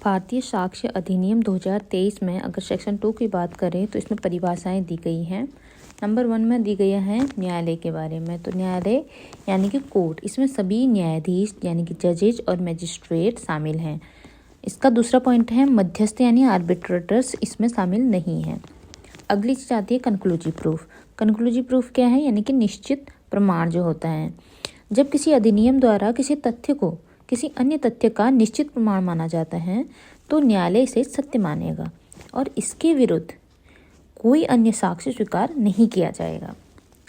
भारतीय साक्ष्य अधिनियम 2023 में अगर सेक्शन 2 की बात करें तो इसमें परिभाषाएं दी गई हैं। नंबर 1 में दी गई है न्यायालय के बारे में। तो न्यायालय यानी कि कोर्ट, इसमें सभी न्यायाधीश यानी कि जजेज और मजिस्ट्रेट शामिल हैं। इसका दूसरा पॉइंट है मध्यस्थ यानी आर्बिट्रेटर्स इसमें शामिल नहीं हैं। अगली चीज़ आती है कंक्लूसिव प्रूफ। कंक्लूसिव प्रूफ क्या है? यानी कि निश्चित प्रमाण जो होता है। जब किसी अधिनियम द्वारा किसी तथ्य को किसी अन्य तथ्य का निश्चित प्रमाण माना जाता है तो न्यायालय इसे सत्य मानेगा और इसके विरुद्ध कोई अन्य साक्ष्य स्वीकार नहीं किया जाएगा।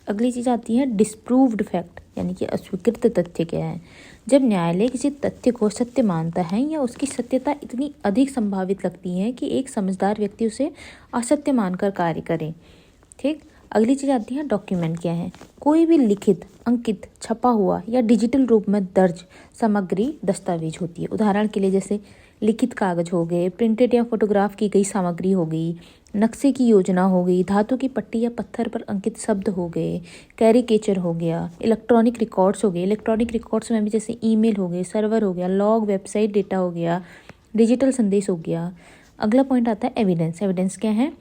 अगली चीज़ आती है डिस्प्रूव्ड फैक्ट यानी कि अस्वीकृत तथ्य क्या है? जब न्यायालय किसी तथ्य को सत्य मानता है या उसकी सत्यता इतनी अधिक संभावित लगती है कि एक समझदार व्यक्ति उसे असत्य मानकर कार्य करे। ठीक। अगली चीज़ आती है डॉक्यूमेंट क्या है? कोई भी लिखित, अंकित, छपा हुआ या डिजिटल रूप में दर्ज सामग्री दस्तावेज होती है। उदाहरण के लिए जैसे लिखित कागज हो गए, प्रिंटेड या फोटोग्राफ की गई सामग्री हो गई, नक्शे की योजना हो गई, धातु की पट्टी या पत्थर पर अंकित शब्द हो गए, कैरिकेचर हो गया, इलेक्ट्रॉनिक रिकॉर्ड्स हो गए। इलेक्ट्रॉनिक रिकॉर्ड्स में भी जैसे ईमेल हो गए, सर्वर हो गया, लॉग, वेबसाइट डेटा हो गया, डिजिटल संदेश हो गया। अगला पॉइंट आता है एविडेंस। एविडेंस क्या है?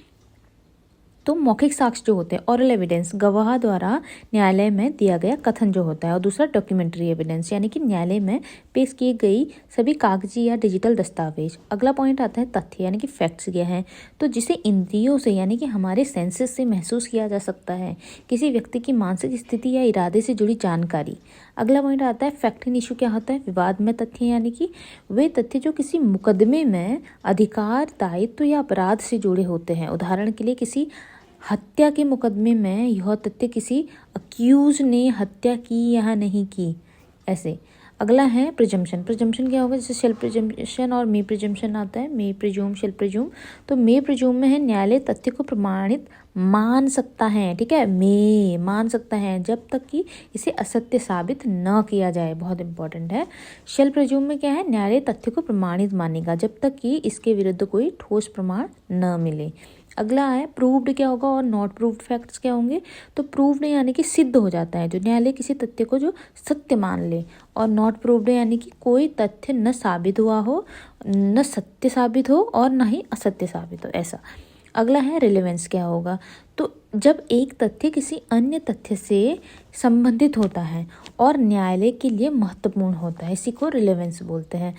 तो मौखिक साक्ष्य जो होते हैं, ऑरल एविडेंस, गवाह द्वारा न्यायालय में दिया गया कथन जो होता है। और दूसरा डॉक्यूमेंट्री एविडेंस यानी कि न्यायालय में पेश की गई सभी कागजी या डिजिटल दस्तावेज। अगला पॉइंट आता है तथ्य यानी कि फैक्ट्स क्या है? तो जिसे इंद्रियों से यानी कि हमारे सेंसेस से महसूस किया जा सकता है, किसी व्यक्ति की मानसिक स्थिति या इरादे से जुड़ी जानकारी। अगला पॉइंट आता है फैक्ट इन इशू क्या होता है? विवाद में तथ्य यानी कि वे तथ्य जो किसी मुकदमे में अधिकार, दायित्व या अपराध से जुड़े होते हैं। उदाहरण के लिए किसी हत्या के मुकदमे में यह तथ्य किसी अक्यूज ने हत्या की या नहीं की, ऐसे। अगला है प्रिजम्पशन। प्रिजम्पशन क्या होगा? जैसे शेल प्रिजम्पशन और मे प्रिजम्पशन आता है। May presume, shall presume. तो मे प्रिज्यूम में है न्यायालय तथ्य को प्रमाणित मान सकता है, ठीक है, मे मान सकता है जब तक कि इसे असत्य साबित न किया जाए। बहुत इंपॉर्टेंट है। शेल प्रिज्यूम में क्या है? न्यायालय तथ्य को प्रमाणित मानेगा जब तक कि इसके विरुद्ध कोई ठोस प्रमाण न मिले। अगला है प्रूव्ड क्या होगा और नॉट प्रूव्ड फैक्ट्स क्या होंगे? तो प्रूव्ड यानी कि सिद्ध हो जाता है, जो न्यायालय किसी तथ्य को जो सत्य मान ले। और नॉट प्रूव्ड यानी कि कोई तथ्य न साबित हुआ हो, न सत्य साबित हो और न ही असत्य साबित हो, ऐसा। अगला है रिलेवेंस क्या होगा? तो जब एक तथ्य किसी अन्य तथ्य से संबंधित होता है और न्यायालय के लिए महत्वपूर्ण होता है, इसी को रिलेवेंस बोलते हैं।